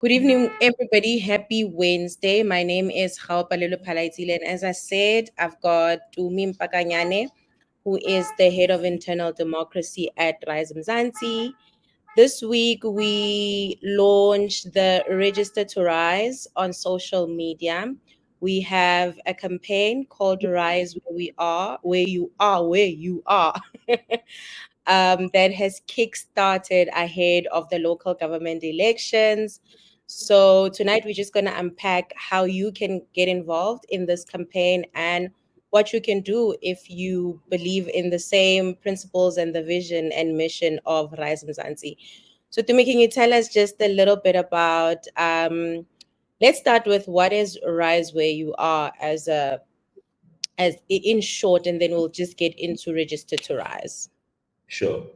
Good evening, everybody. Happy Wednesday. My name is Kgaopalelo Phalaitsile, and as I said, I've got Mpakanyane, who is the head of internal democracy at Rise Mzansi. This week, we launched the Register to Rise on social media. We have a campaign called Rise Where We Are, Where You Are, Where You Are. That has kick-started ahead of the local government elections. So tonight we're just going to unpack how you can get involved in this campaign and what you can do if you believe in the same principles and the vision and mission of Rise Mzansi. So Tumi, can you tell us just a little bit about, let's start with what is Rise Where You Are as in short, and then we'll just get into Register to Rise. Sure.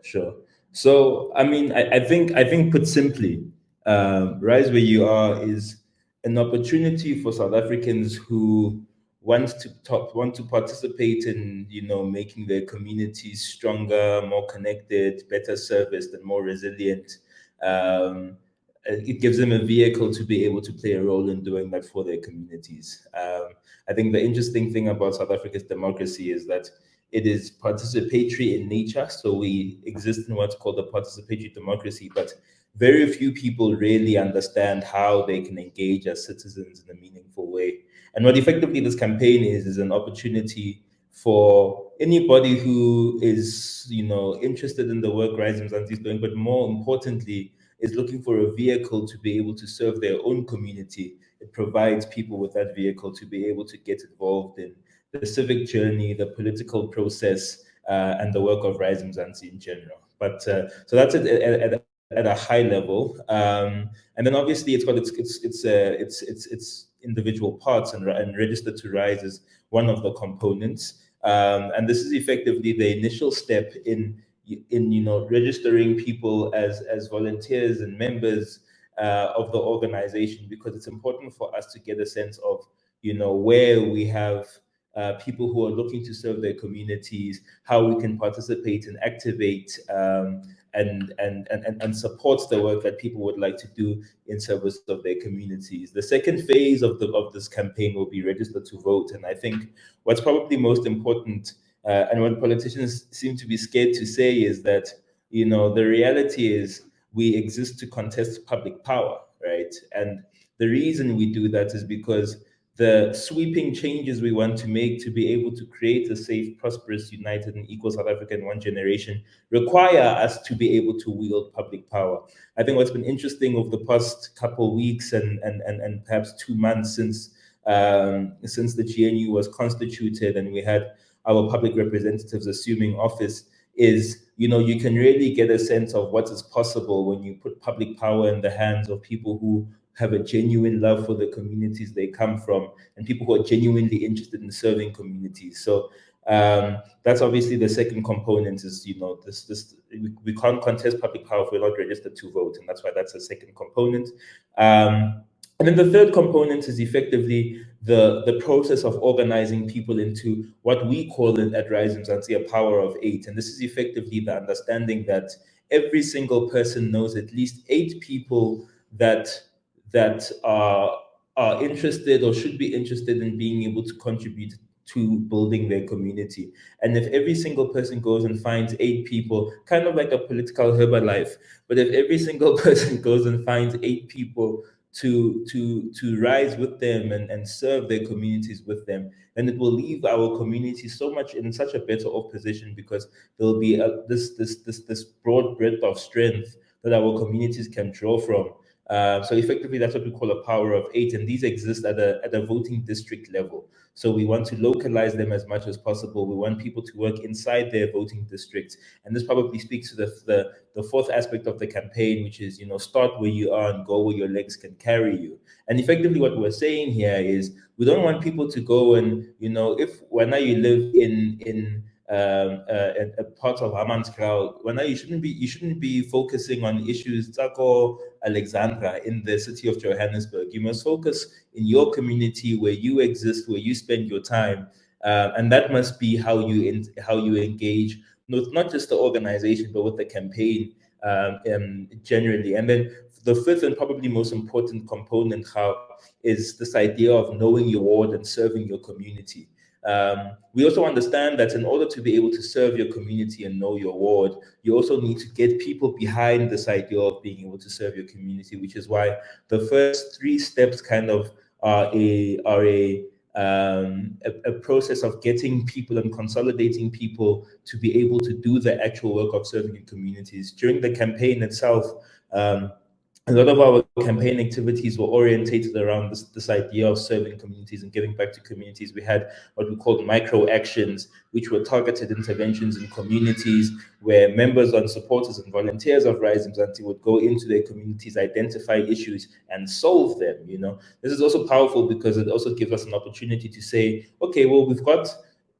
So, I think put simply, Rise Where You Are is an opportunity for South Africans who want to participate in, making their communities stronger, more connected, better serviced, and more resilient. Um, it gives them a vehicle to be able to play a role in doing that for their communities. I think the interesting thing about South Africa's democracy is that it is participatory in nature. So we exist in what's called a participatory democracy, but very few people really understand how they can engage as citizens in a meaningful way. And what effectively this campaign is an opportunity for anybody who is, interested in the work Rise Mzansi is doing, but more importantly, is looking for a vehicle to be able to serve their own community. It provides people with that vehicle to be able to get involved in the civic journey, the political process, and the work of Rise Mzansi in general. But so that's at a high level, and then obviously it's got its individual parts, and Register to Rise is one of the components, and this is effectively the initial step in registering people as volunteers and members of the organization, because it's important for us to get a sense of where we have people who are looking to serve their communities, how we can participate and activate and support the work that people would like to do in service of their communities. The second phase of this campaign will be Register to Vote, and I think what's probably most important, and what politicians seem to be scared to say, is that the reality is we exist to contest public power, right? And the reason we do that is because the sweeping changes we want to make to be able to create a safe, prosperous, united, and equal South Africa in one generation require us to be able to wield public power. I think what's been interesting over the past couple of weeks and perhaps 2 months since the GNU was constituted and we had our public representatives assuming office is, you can really get a sense of what is possible when you put public power in the hands of people who have a genuine love for the communities they come from, and people who are genuinely interested in serving communities. So that's obviously the second component is, we can't contest public power if we're not registered to vote. And that's why that's the second component. And then the third component is effectively the process of organizing people into what we call it at Rise Mzansi a power of 8. And this is effectively the understanding that every single person knows at least 8 people that are interested or should be interested in being able to contribute to building their community. And if every single person goes and finds 8 people, kind of like a political Herbalife, but if every single person goes and finds 8 people to rise with them and serve their communities with them, then it will leave our community so much in such a better off position, because there'll be this broad breadth of strength that our communities can draw from. So effectively, that's what we call a power of 8, and these exist at a voting district level. So we want to localize them as much as possible. We want people to work inside their voting districts, and this probably speaks to the fourth aspect of the campaign, which is start where you are and go where your legs can carry you. And effectively, what we're saying here is we don't want people to go and if when you live in a part of Hammanskraal, when you shouldn't be focusing on issues Tsako Alexandra in the city of Johannesburg. You must focus in your community where you exist, where you spend your time, and that must be how you engage not just the organization but with the campaign generally. And then the fifth and probably most important component, how, is this idea of knowing your ward and serving your community. We also understand that in order to be able to serve your community and know your ward, you also need to get people behind this idea of being able to serve your community, which is why the first three steps kind of are a process of getting people and consolidating people to be able to do the actual work of serving in communities. During the campaign itself, a lot of our campaign activities were orientated around this idea of serving communities and giving back to communities. We had what we called micro actions, which were targeted interventions in communities where members and supporters and volunteers of Rise Mzansi would go into their communities, identify issues and solve them. This is also powerful because it also gives us an opportunity to say, okay, well, we've got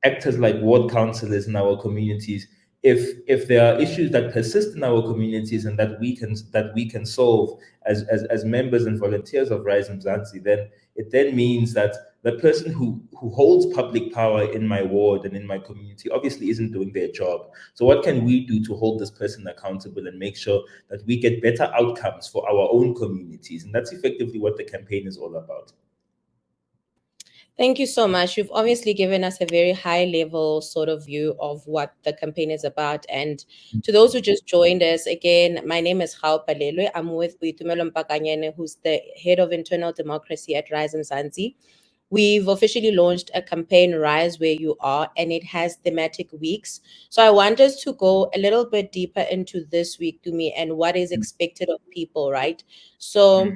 actors like ward councillors in our communities. If there are issues that persist in our communities and that we can solve as members and volunteers of Rise Mzansi, then it then means that the person who holds public power in my ward and in my community obviously isn't doing their job. So what can we do to hold this person accountable and make sure that we get better outcomes for our own communities? And that's effectively what the campaign is all about. Thank you so much. You've obviously given us a very high level sort of view of what the campaign is about. And to those who just joined us, again, my name is Palelwe. I'm with Boitumelo Mpakanyane, who's the head of internal democracy at Rise Mzansi. We've officially launched a campaign, Rise Where You Are, and it has thematic weeks. So I want us to go a little bit deeper into this week, to me, and what is expected of people, right? So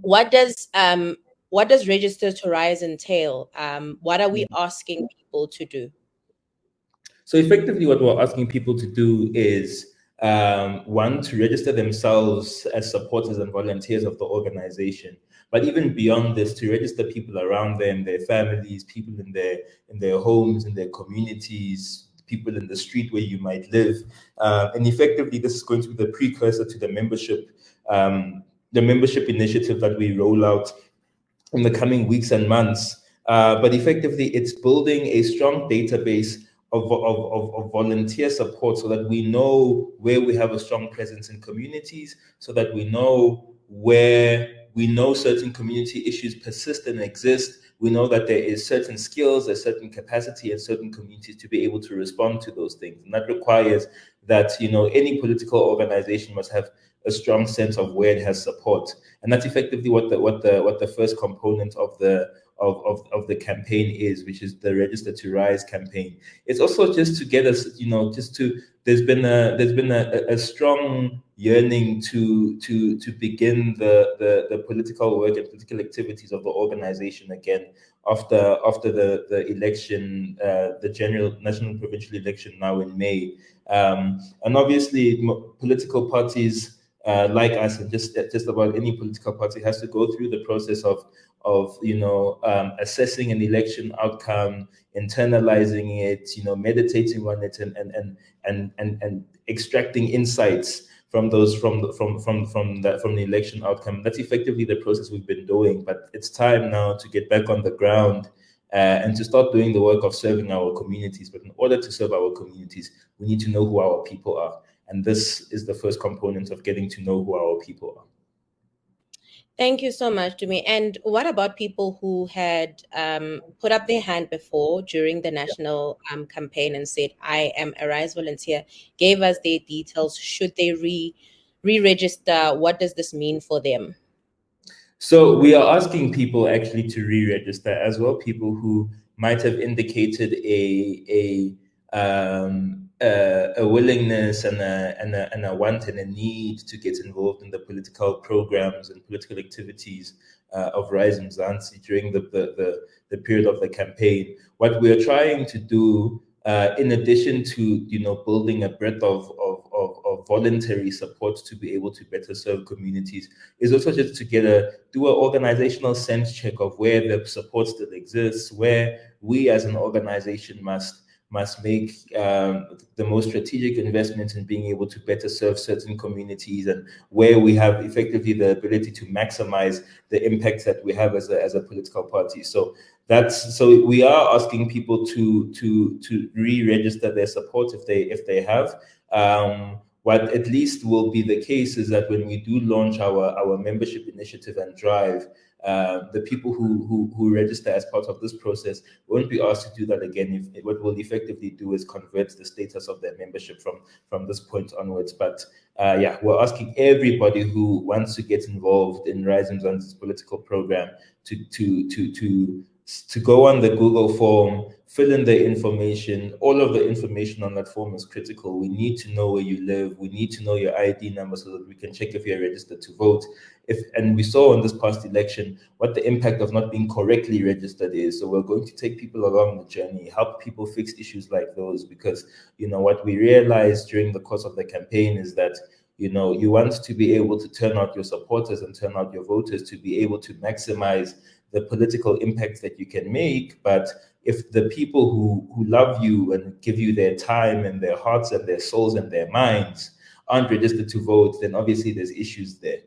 what does RegisterToRISE entail? What are we asking people to do? So effectively, what we're asking people to do is, one, to register themselves as supporters and volunteers of the organization. But even beyond this, to register people around them, their families, people in their homes, in their communities, people in the street where you might live. And effectively, this is going to be the precursor to the membership initiative that we roll out in the coming weeks and months. But effectively, it's building a strong database of volunteer support so that we know where we have a strong presence in communities, so that we know where certain community issues persist and exist. We know that there is certain skills, there's certain capacity in certain communities to be able to respond to those things. And that requires that, any political organization must have a strong sense of where it has support. And that's effectively what the first component of the campaign is, which is the Register to Rise campaign. It's also just to get us, there's been a strong yearning to begin the political work and political activities of the organization again after the election, the general national provincial election now in May. And obviously political parties like us, and just about any political party, has to go through the process of assessing an election outcome, internalizing it, meditating on it, and extracting insights from the election outcome. That's effectively the process we've been doing. But it's time now to get back on the ground and to start doing the work of serving our communities. But in order to serve our communities, we need to know who our people are. And this is the first component of getting to know who our people are. Thank you so much, Dumi. And what about people who had put up their hand before during the national campaign and said, I am a RISE volunteer, gave us their details? Should they re-register? What does this mean for them? So we are asking people actually to re-register as well, people who might have indicated a willingness and a want and a need to get involved in the political programs and political activities of Rise Mzansi during the period of the campaign. What we are trying to do, in addition to building a breadth of voluntary support to be able to better serve communities, is also just to do an organizational sense check of where the support still exists, where we as an organization must make the most strategic investments in being able to better serve certain communities, and where we have effectively the ability to maximize the impact that we have as a political party. So we are asking people to re-register their support if they have. what at least will be the case is that when we do launch our membership initiative and drive, the people who register as part of this process won't be asked to do that again. If what we'll effectively do is convert the status of their membership from this point onwards. But yeah, we're asking everybody who wants to get involved in Rise Mzansi's political program to go on the Google form, fill in the information. All of the information on that form is critical. We need to know where you live. We need to know your ID number so that we can check if you're registered to vote. And we saw in this past election what the impact of not being correctly registered is. So we're going to take people along the journey, help people fix issues like those, because what we realized during the course of the campaign is that you want to be able to turn out your supporters and turn out your voters to be able to maximize the political impact that you can make. But if the people who love you and give you their time and their hearts and their souls and their minds aren't registered to vote, then obviously there's issues there.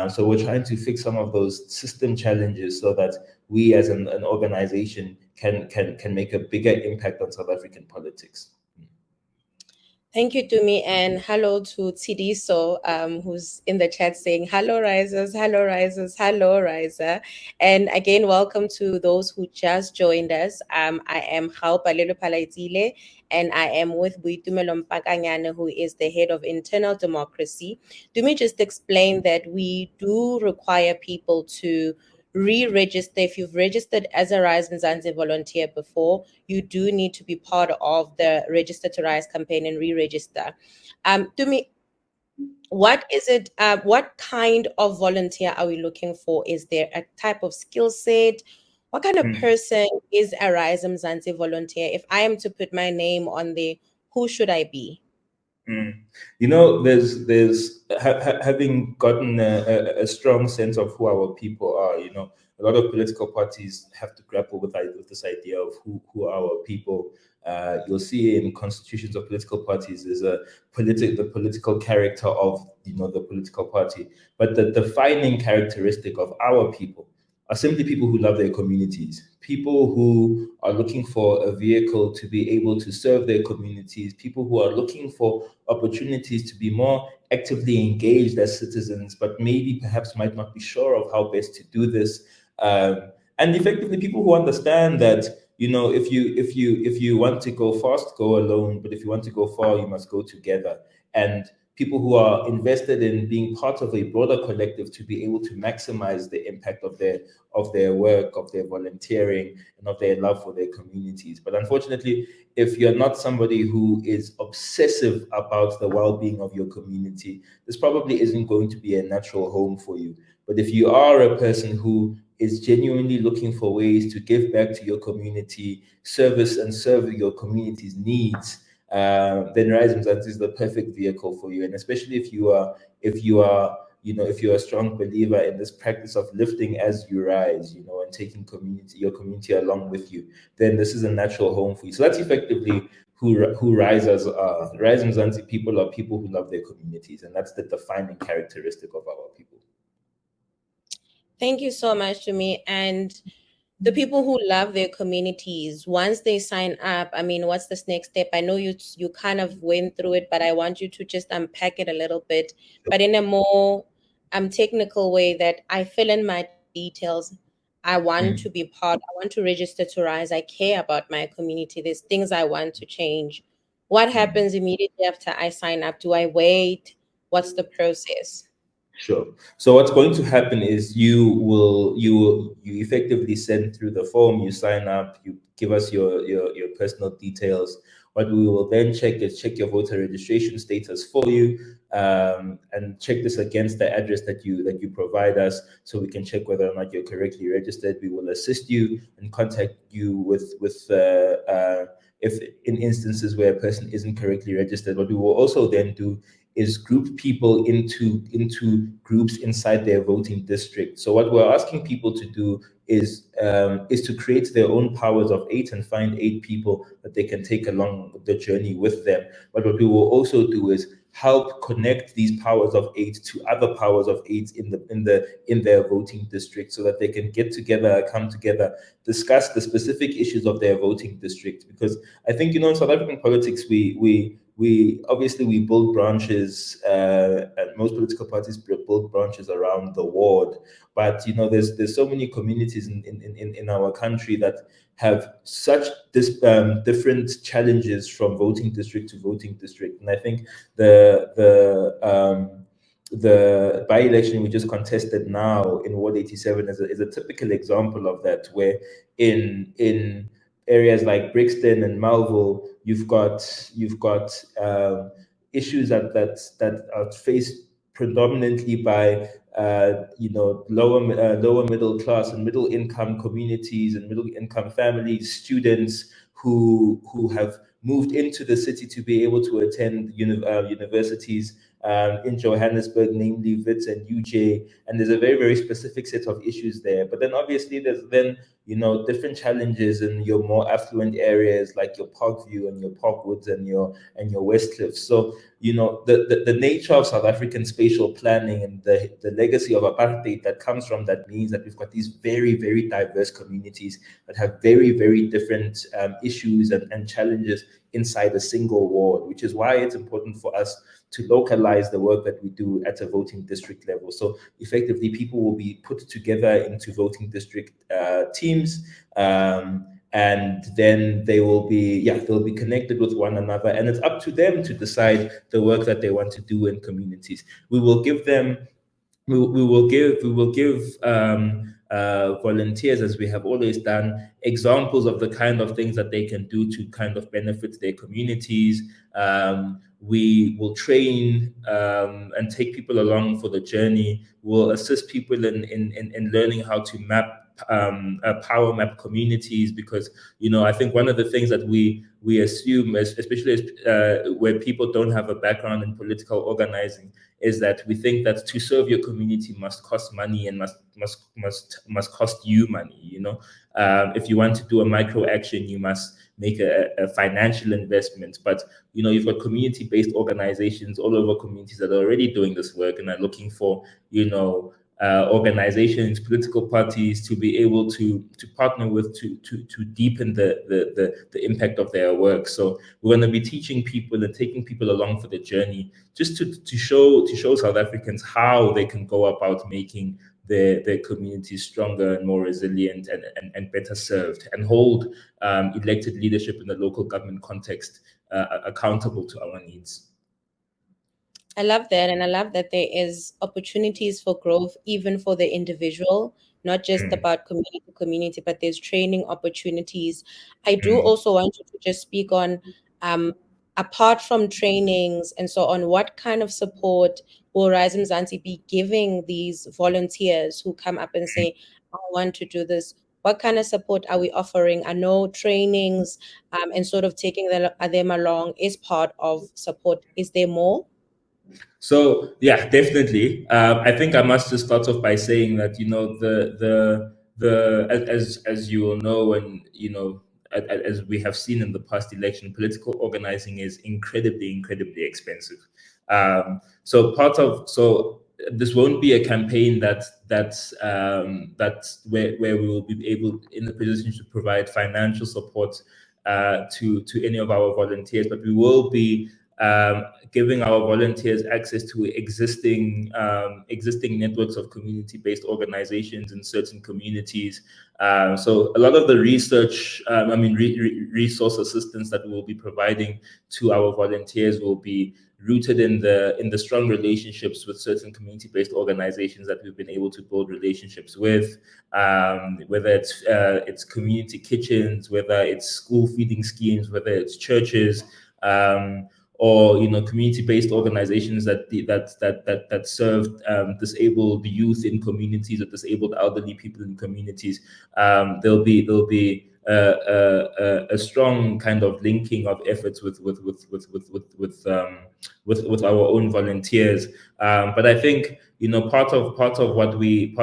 So we're trying to fix some of those system challenges so that we as an organization can make a bigger impact on South African politics. Thank you, Tumi, and hello to Tidiso, who's in the chat saying, hello, risers, hello, risers, hello, riser. And again, welcome to those who just joined us. I am Mpakanyane Palaitile, and I am with Boitumelo Mpakanyane, who is the head of internal democracy. Tumi just explained that we do require people to re-register. If you've registered as a Rise Mzansi volunteer before, you do need to be part of the RegisterToRISE campaign and re-register. To me, what is it? What kind of volunteer are we looking for? Is there a type of skill set? What kind of person is a Rise Mzansi volunteer? If I am to put my name on there, who should I be? There's having gotten a strong sense of who our people are. A lot of political parties have to grapple with this idea of who are our people. You'll see in constitutions of political parties is the political character of the political party, but the defining characteristic of our people are simply people who love their communities, people who are looking for a vehicle to be able to serve their communities, people who are looking for opportunities to be more actively engaged as citizens, but maybe perhaps might not be sure of how best to do this. And effectively, people who understand that if you want to go fast, go alone, but if you want to go far, you must go together. And people who are invested in being part of a broader collective to be able to maximize the impact of their work, of their volunteering, and of their love for their communities. But unfortunately, if you're not somebody who is obsessive about the well-being of your community, this probably isn't going to be a natural home for you. But if you are a person who is genuinely looking for ways to give back to your community, service and serve your community's needs, then Rise Mzansi is the perfect vehicle for you. And especially if you are a strong believer in this practice of lifting as you rise, and taking your community along with you, then this is a natural home for you. So that's effectively who risers are. Rise Mzansi people are people who love their communities, and that's the defining characteristic of our people. Thank you so much to me. And the people who love their communities, once they sign up, what's this next step? I know you kind of went through it, but I want you to just unpack it a little bit, but in a more technical way, that I fill in my details. I want to be part. I want to register to Rise. I care about my community. There's things I want to change. What happens immediately after I sign up? Do I wait? What's the process? Sure. So what's going to happen is you effectively send through the form, you sign up, you give us your personal details. What we will then check your voter registration status for you, and check this against the address that you provide us, so we can check whether or not you're correctly registered. We will assist you and contact you with if in instances where a person isn't correctly registered. What we will also then do is group people into groups inside their voting district. So what we're asking people to do is to create their own powers of 8 and find 8 people that they can take along the journey with them. But what we will also do is help connect these powers of 8 to other powers of 8 in their voting district, so that they can get together, come together, discuss the specific issues of their voting district. Because I think in South African politics, we we obviously we build branches, and most political parties build branches around the ward. But there's so many communities in our country that have such different challenges from voting district to voting district. And I think the by-election we just contested now in Ward 87 is a typical example of that, where in areas like Brixton and Melville, you've got issues that are faced predominantly by lower middle class and middle income communities and middle income families, students who have moved into the city to be able to attend universities in Johannesburg, namely Wits and UJ, and there's a very, very specific set of issues there. But then obviously there's different challenges in your more affluent areas like your Parkview and your Parkwoods and your West Cliffs. So the nature of South African spatial planning and the legacy of apartheid that comes from that means that we've got these very, very diverse communities that have very, very different issues and challenges inside a single ward, which is why it's important for us to localize the work that we do at a voting district level. So effectively, people will be put together into voting district teams, and then they'll be connected with one another, and it's up to them to decide the work that they want to do in communities. We will give volunteers, as we have always done, examples of the kind of things that they can do to kind of benefit their communities. We will train and take people along for the journey. We'll assist people in learning how to map power map communities, because I think one of the things that we assume, especially where people don't have a background in political organizing, is that we think that to serve your community must cost money and must cost you money. If you want to do a micro action, you must make a financial investment. But you've got community-based organizations all over communities that are already doing this work and are looking for organizations, political parties to be able to partner with to deepen the impact of their work. So we're going to be teaching people and taking people along for the journey, just to show South Africans how they can go about making their communities stronger and more resilient and better served, and hold elected leadership in the local government context accountable to our needs. I love that. And I love that there is opportunities for growth, even for the individual, not just about community to community, but there's training opportunities. I do also want you to just speak on, apart from trainings and so on, what kind of support will Rise Mzansi be giving these volunteers who come up and say, I want to do this? What kind of support are we offering? I know trainings and sort of taking them along is part of support. Is there more? So yeah, definitely. I think I must just start off by saying that as you will know, and as we have seen in the past election, political organizing is incredibly expensive. So this won't be a campaign that's where we will be able in the position to provide financial support to any of our volunteers, but we will be giving our volunteers access to existing networks of community-based organizations in certain communities. So a lot of the research, resource assistance that we'll be providing to our volunteers will be rooted in the strong relationships with certain community-based organizations that we've been able to build relationships with, whether it's community kitchens, whether it's school feeding schemes, whether it's churches, or community-based organizations that serve disabled youth in communities or disabled elderly people in communities. There'll be a strong kind of linking of efforts with our own volunteers. But I think part of what we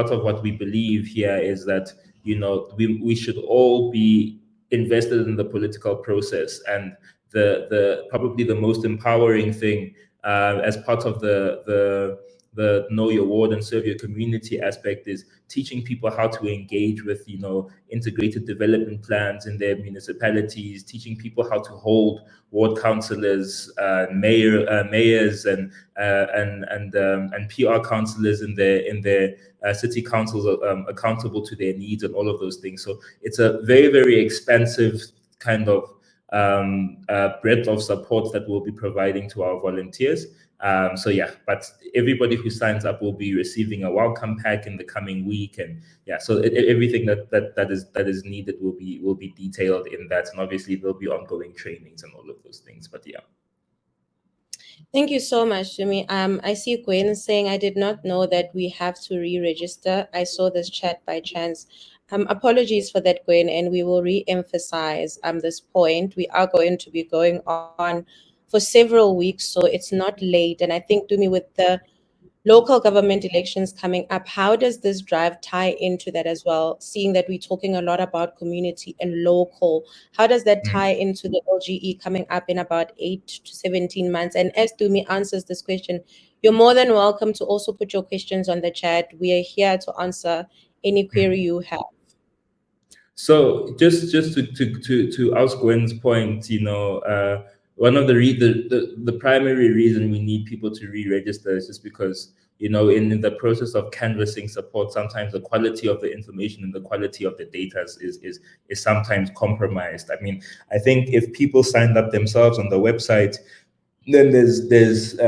believe here is that we should all be invested in the political process, and the probably the most empowering thing as part of the the know your ward and serve your community aspect is teaching people how to engage with, integrated development plans in their municipalities, teaching people how to hold ward councillors, mayors, and PR councillors in their city councils accountable to their needs and all of those things. So it's a very, very expansive kind of breadth of support that we'll be providing to our volunteers. So yeah, but everybody who signs up will be receiving a welcome pack in the coming week, and yeah, so everything that is needed will be detailed in that, and obviously there'll be ongoing trainings and all of those things. But yeah. Thank you so much, Jimmy. I see Gwen saying, I did not know that we have to re-register. I saw this chat by chance. Apologies for that, Gwen, and we will re-emphasize this point. We are going to be going on for several weeks, so it's not late. And I think, Dumi, with the local government elections coming up, how does this drive tie into that as well? Seeing that we're talking a lot about community and local, how does that tie into the LGE coming up in about 8 to 17 months? And as Dumi answers this question, you're more than welcome to also put your questions on the chat. We are here to answer any query you have. So just to ask Gwen's point, one of the primary reason we need people to re-register is just because, in the process of canvassing support, sometimes the quality of the information and the quality of the data is sometimes compromised. I mean, I think if people signed up themselves on the website, then there's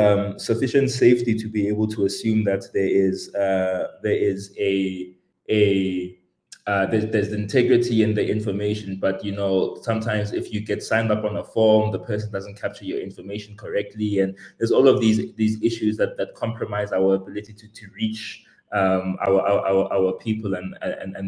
sufficient safety to be able to assume that there's the integrity in the information. But sometimes if you get signed up on a form, the person doesn't capture your information correctly, and there's all of these issues that compromise our ability to reach our people and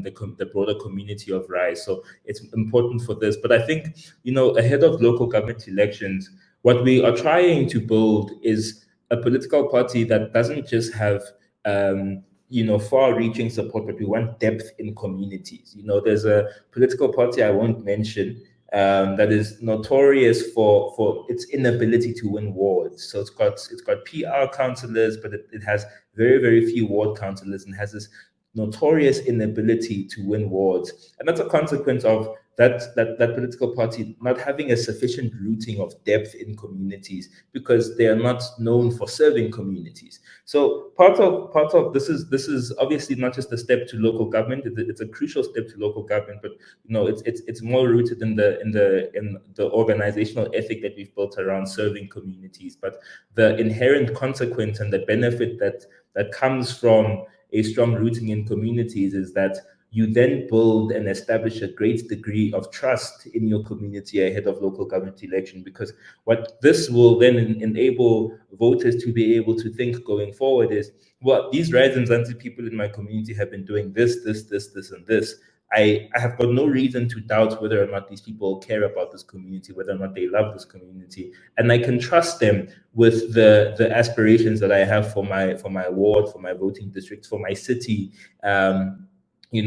the broader community of RISE. So it's important for this. But I think ahead of local government elections, what we are trying to build is a political party that doesn't just have far-reaching support, but we want depth in communities. There's a political party I won't mention that is notorious for its inability to win wards. So it's got PR councillors, but it has very, very few ward councillors, and has this notorious inability to win wards. And that's a consequence of that political party not having a sufficient rooting of depth in communities, because they are not known for serving communities. So part of this is obviously not just a step to local government. It's a crucial step to local government, but it's more rooted in the organizational ethic that we've built around serving communities. But the inherent consequence and the benefit that comes from a strong rooting in communities is that you then build and establish a great degree of trust in your community ahead of local government election, because what this will then enable voters to be able to think going forward is, well, these RISE and Mzansi people in my community have been doing this, and this. I have got no reason to doubt whether or not these people care about this community, whether or not they love this community, and I can trust them with the aspirations that I have for my ward, for my voting district, for my city.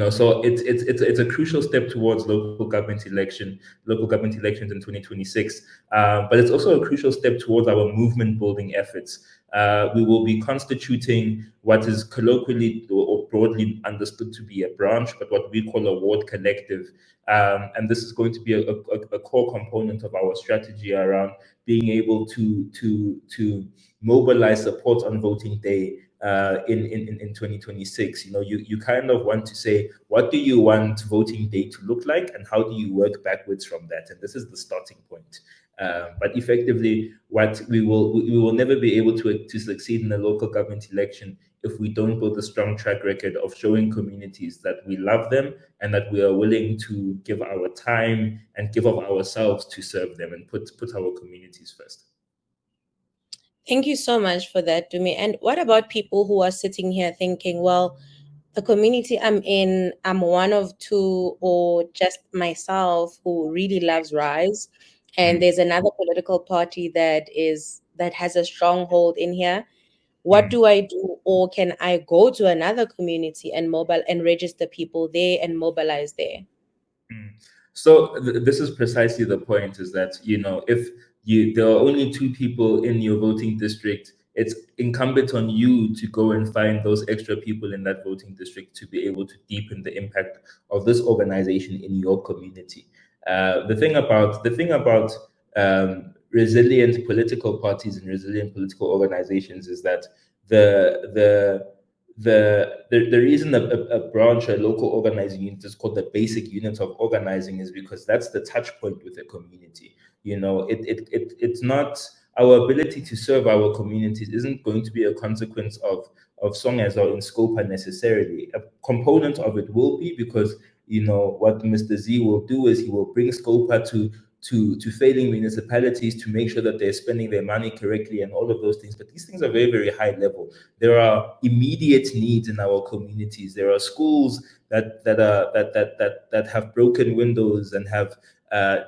So it's a crucial step towards local government elections in 2026. But it's also a crucial step towards our movement building efforts. We will be constituting what is colloquially or broadly understood to be a branch, but what we call a ward collective. And this is going to be a core component of our strategy around being able to mobilize support on voting day in 2026. You kind of want to say, what do you want voting day to look like, and how do you work backwards from that? And this is the starting point. But effectively, what we will never be able to succeed in a local government election if we don't build a strong track record of showing communities that we love them and that we are willing to give our time and give of ourselves to serve them and put our communities first. Thank you so much for that, Dumi. And what about people who are sitting here thinking, well, the community I'm in, I'm one of two, or just myself who really loves RISE, and there's another political party that has a stronghold in here. What do I do? Or can I go to another community and register people there and mobilize there? So this is precisely the point: is that if there are only two people in your voting district, it's incumbent on you to go and find those extra people in that voting district to be able to deepen the impact of this organization in your community. Resilient political parties and resilient political organizations is that the the the reason a branch, a local organizing unit is called the basic unit of organizing is because that's the touch point with the community. It's not, our ability to serve our communities isn't going to be a consequence of Songas or in Scopa necessarily. A component of it will be because what Mr. Z will do is he will bring Scopa to failing municipalities to make sure that they're spending their money correctly and all of those things. But these things are very, very high level. There are immediate needs in our communities. There are schools that have broken windows and have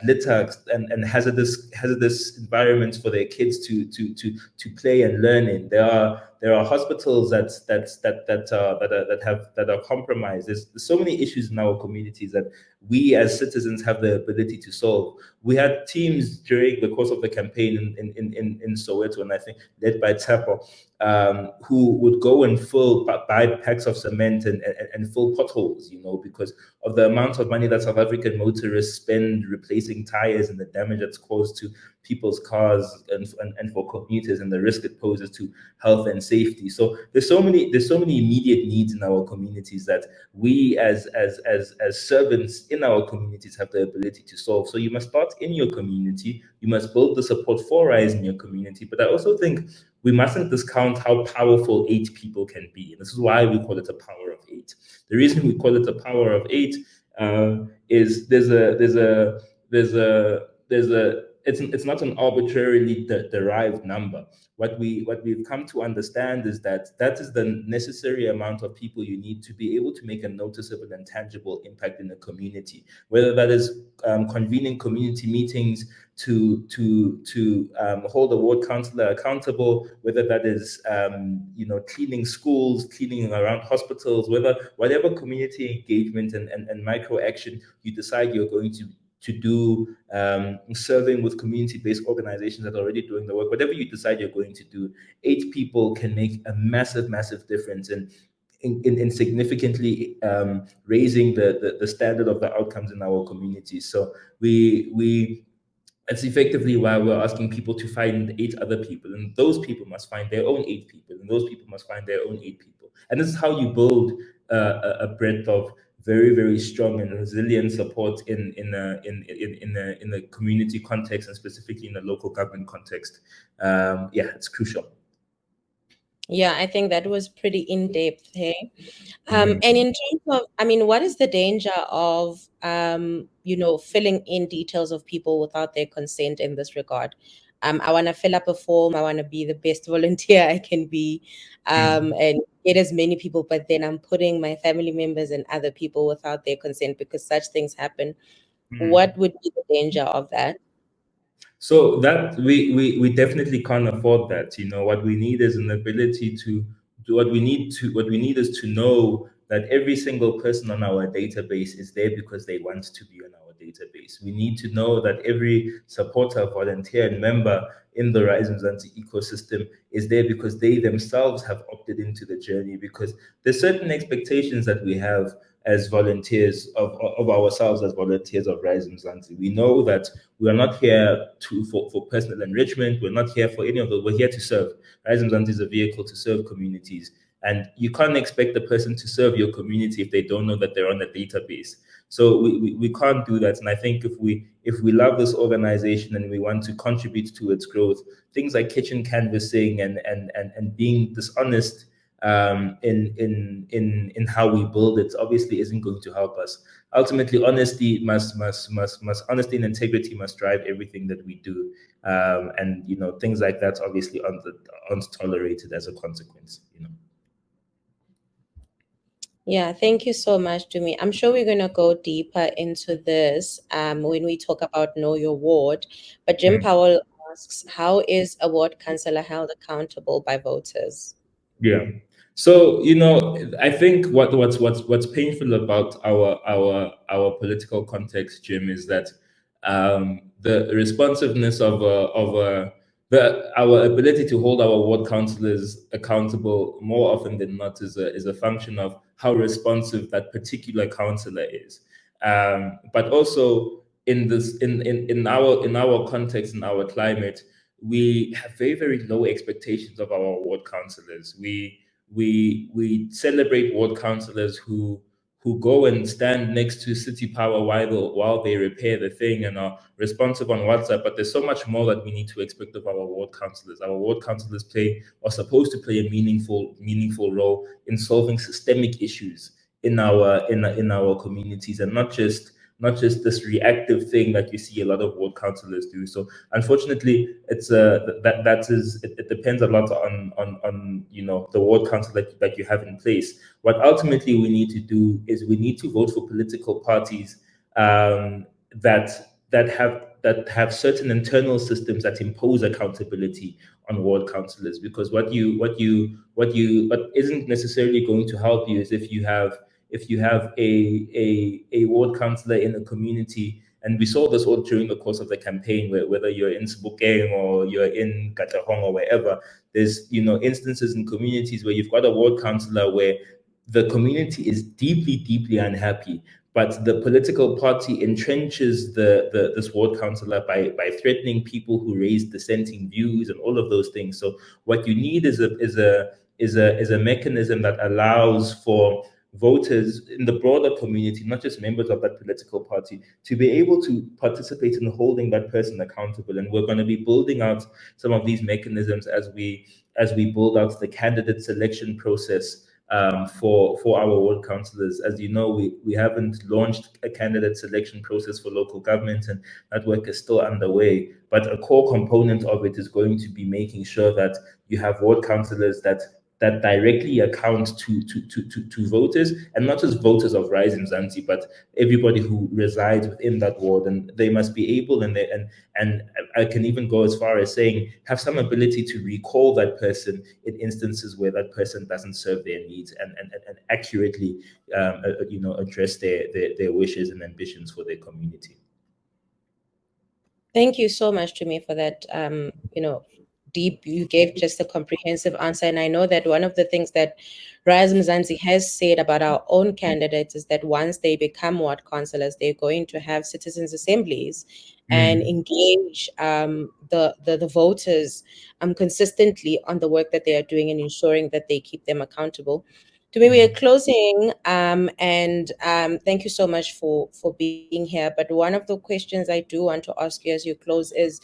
litter and hazardous environments for their kids to play and learn in. There are hospitals that are compromised. There's so many issues in our communities that we as citizens have the ability to solve. We had teams during the course of the campaign in Soweto, and I think led by Tsepo, who would go and buy packs of cement and fill potholes, because of the amount of money that South African motorists spend replacing tires and the damage that's caused to people's cars and for commuters and the risk it poses to health and safety. So there's so many immediate needs in our communities that we as servants in our communities have the ability to solve. So you must start in your community. You must build the support for RISE in your community. But I also think we mustn't discount how powerful 8 people can be. And this is why we call it a power of 8. The reason we call it a power of 8 is it's not an arbitrarily derived number. What we've come to understand is that is the necessary amount of people you need to be able to make a noticeable and tangible impact in the community. Whether that is convening community meetings to hold a ward councillor accountable, whether that is cleaning schools, cleaning around hospitals, whatever community engagement and micro action you decide you're going to do, serving with community-based organizations that are already doing the work, whatever you decide you're going to do, 8 people can make a massive difference in significantly raising the standard of the outcomes in our communities. So that's effectively why we're asking people to find 8 other people, and those people must find their own 8 people, and those people must find their own 8 people. And this is how you build a breadth of very, very strong and resilient support in the community context, and specifically in the local government context. It's crucial. Yeah, I think that was pretty in-depth, hey? And in terms of, what is the danger of, filling in details of people without their consent in this regard? I want to fill up a form. I want to be the best volunteer I can be, and get as many people, but then I'm putting my family members and other people without their consent because such things happen. What would be the danger of that? So that we definitely can't afford that. What we need is an ability to do what we need is to know that every single person on our database is there because they want to be on our database. We need to know that every supporter, volunteer, and member in the RISE Mzansi ecosystem is there because they themselves have opted into the journey, because there's certain expectations that we have as volunteers of ourselves as volunteers of RISE Mzansi. We know that we are not here for personal enrichment. We're not here for any of those. We're here to serve. RISE Mzansi is a vehicle to serve communities. And you can't expect the person to serve your community if they don't know that they're on a database. So we can't do that. And I think if we love this organization and we want to contribute to its growth, things like kitchen canvassing and being dishonest in how we build it obviously isn't going to help us. Ultimately, honesty honesty and integrity must drive everything that we do, and things like that obviously aren't tolerated as a consequence. Yeah, thank you so much, Dumi. I'm sure we're going to go deeper into this when we talk about Know Your Ward. But Jim Powell asks, how is a ward councillor held accountable by voters? Yeah. So I think what's painful about our political context, Jim, is that the responsiveness of our ability to hold our ward councillors accountable more often than not is a function of how responsive that particular councillor is. But also in our context, in our climate, we have very low expectations of our ward councillors. We celebrate ward councillors who go and stand next to city power while they repair the thing and are responsive on WhatsApp. But there's so much more that we need to expect of our ward councillors. Our ward councillors are supposed to play a meaningful role in solving systemic issues in our communities, and not just this reactive thing that you see a lot of ward councillors do. So unfortunately, it's it depends a lot on the ward council that you have in place. What ultimately we need to do is we need to vote for political parties that have certain internal systems that impose accountability on ward councillors. Because what isn't necessarily going to help you is if you have a ward councillor in a community, and we saw this all during the course of the campaign, where whether you're in Sebokeng or you're in Katlehong or wherever, there's instances in communities where you've got a ward councillor where the community is deeply unhappy, but the political party entrenches this ward councillor by threatening people who raise dissenting views and all of those things. So what you need is a mechanism that allows for voters in the broader community, not just members of that political party, to be able to participate in holding that person accountable. And we're going to be building out some of these mechanisms as we build out the candidate selection process for our ward councillors. As you know, we haven't launched a candidate selection process for local government, and that work is still underway. But a core component of it is going to be making sure that you have ward councillors that directly account to voters, and not just voters of RISE Mzansi, but everybody who resides within that ward. And they must be able, and I can even go as far as saying, have some ability to recall that person in instances where that person doesn't serve their needs, and accurately address their wishes and ambitions for their community. Thank you so much to me for that. You gave just a comprehensive answer. And I know that one of the things that RISE Mzansi has said about our own candidates is that once they become ward councillors, they're going to have citizens' assemblies and engage the voters consistently on the work that they are doing and ensuring that they keep them accountable. To me, we are closing, and thank you so much for being here. But one of the questions I do want to ask you as you close is,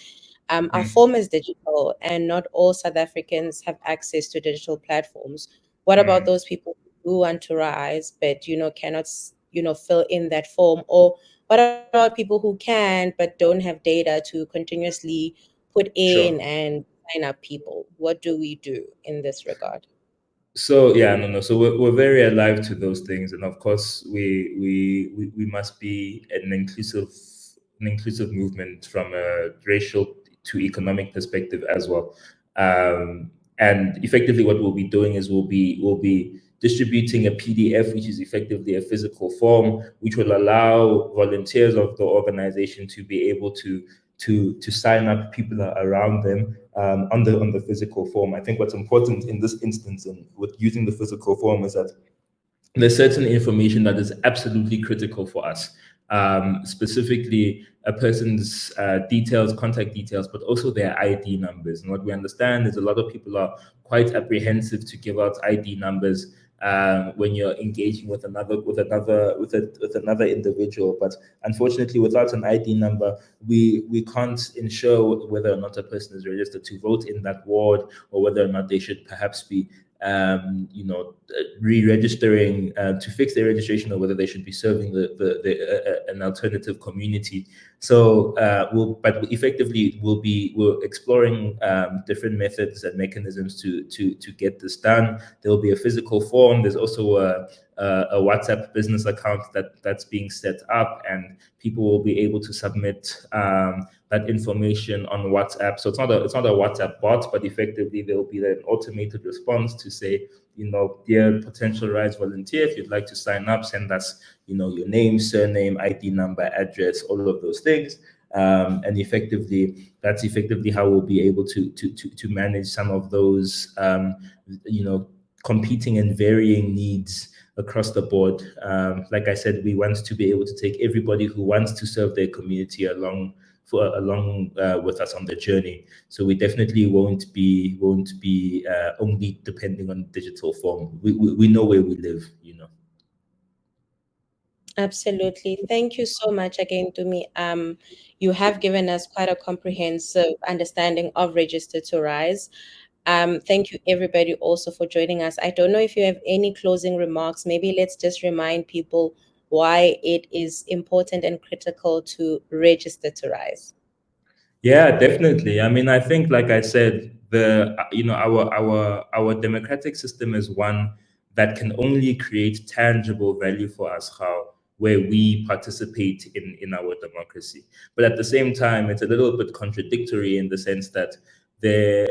our form is digital, and not all South Africans have access to digital platforms. What about those people who want to rise, but cannot fill in that form? Or what about people who can but don't have data to continuously put in and sign up people? What do we do in this regard? So yeah, no. So we're very alive to those things, and of course we must be an inclusive movement from a racial to economic perspective as well. And effectively, what we'll be doing is we'll be distributing a PDF, which is effectively a physical form, which will allow volunteers of the organization to be able to sign up people around them on the physical form. I think what's important in this instance and with using the physical form is that there's certain information that is absolutely critical for us, specifically a person's details, contact details, but also their ID numbers. And what we understand is a lot of people are quite apprehensive to give out ID numbers when you're engaging with another individual. But unfortunately, without an ID number, we can't ensure whether or not a person is registered to vote in that ward, or whether or not they should perhaps be re-registering to fix their registration, or whether they should be serving an alternative community. So but effectively we're exploring different methods and mechanisms to get this done. There will be a physical form. There's also a WhatsApp business account that's being set up, and people will be able to submit that information on WhatsApp. So it's not a WhatsApp bot, but effectively there will be an automated response to say, dear potential RISE volunteer, if you'd like to sign up, send us, your name, surname, ID number, address, all of those things. And effectively, that's effectively how we'll be able to manage some of those, competing and varying needs across the board. Like I said, we want to be able to take everybody who wants to serve their community along with us on the journey. So we definitely won't be only depending on digital form. We know where we live, Absolutely. Thank you so much again, Tumi. You have given us quite a comprehensive understanding of Register to Rise. Thank you, everybody, also for joining us. I don't know if you have any closing remarks. Maybe let's just remind people why it is important and critical to register to Rise. Yeah, definitely. I mean, I think, like I said, our democratic system is one that can only create tangible value for us, how where we participate in our democracy. But at the same time, it's a little bit contradictory in the sense that there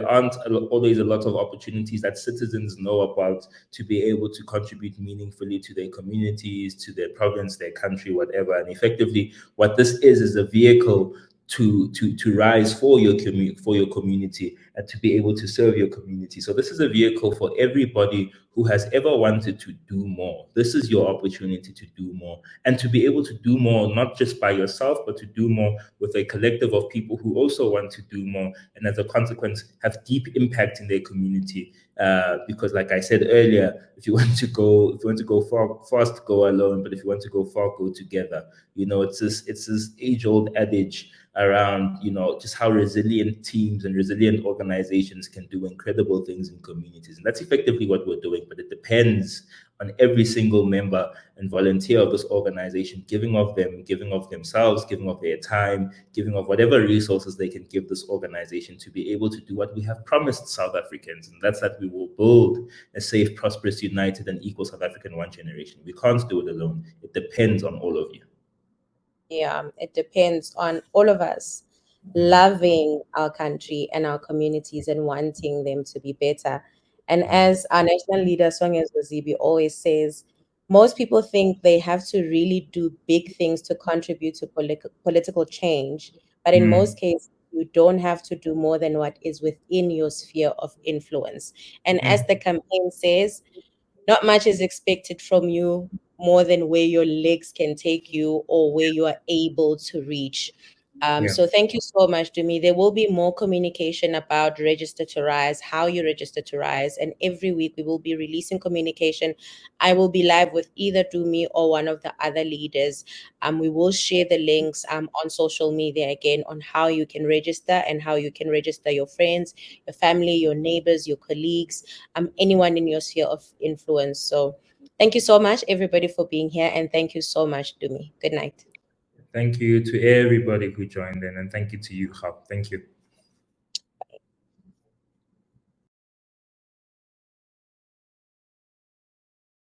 aren't always a lot of opportunities that citizens know about to be able to contribute meaningfully to their communities, to their province, their country, whatever. And effectively, what this is a vehicle to rise for your community and to be able to serve your community. So this is a vehicle for everybody who has ever wanted to do more. This is your opportunity to do more and to be able to do more, not just by yourself, but to do more with a collective of people who also want to do more and as a consequence have deep impact in their community. Because like I said earlier, if you want to go far, fast, go alone. But if you want to go far, go together. It's this age-old adage around, just how resilient teams and resilient organizations can do incredible things in communities. And that's effectively what we're doing, but it depends on every single member and volunteer of this organization giving of themselves, giving of their time, giving of whatever resources they can give this organization to be able to do what we have promised South Africans. And that's that we will build a safe, prosperous, united, and equal South African one generation. We can't do it alone. It depends on all of you. Yeah, it depends on all of us loving our country and our communities and wanting them to be better. And as our national leader, Sonia Zozibi, always says, most people think they have to really do big things to contribute to political change. But in most Mm, cases, you don't have to do more than what is within your sphere of influence. And as the mm, campaign says, not much is expected from you more than where your legs can take you or where you are able to reach. yeah. So thank you so much, Dumi. There will be more communication about Register to Rise, how you register to Rise, and every week we will be releasing communication. I will be live with either Dumi or one of the other leaders. We will share the links on social media again on how you can register and how you can register your friends, your family, your neighbors, your colleagues, anyone in your sphere of influence. So thank you so much, everybody, for being here. And thank you so much, Dumi. Good night. Thank you to everybody who joined in, and thank you to you, Hub. Thank you.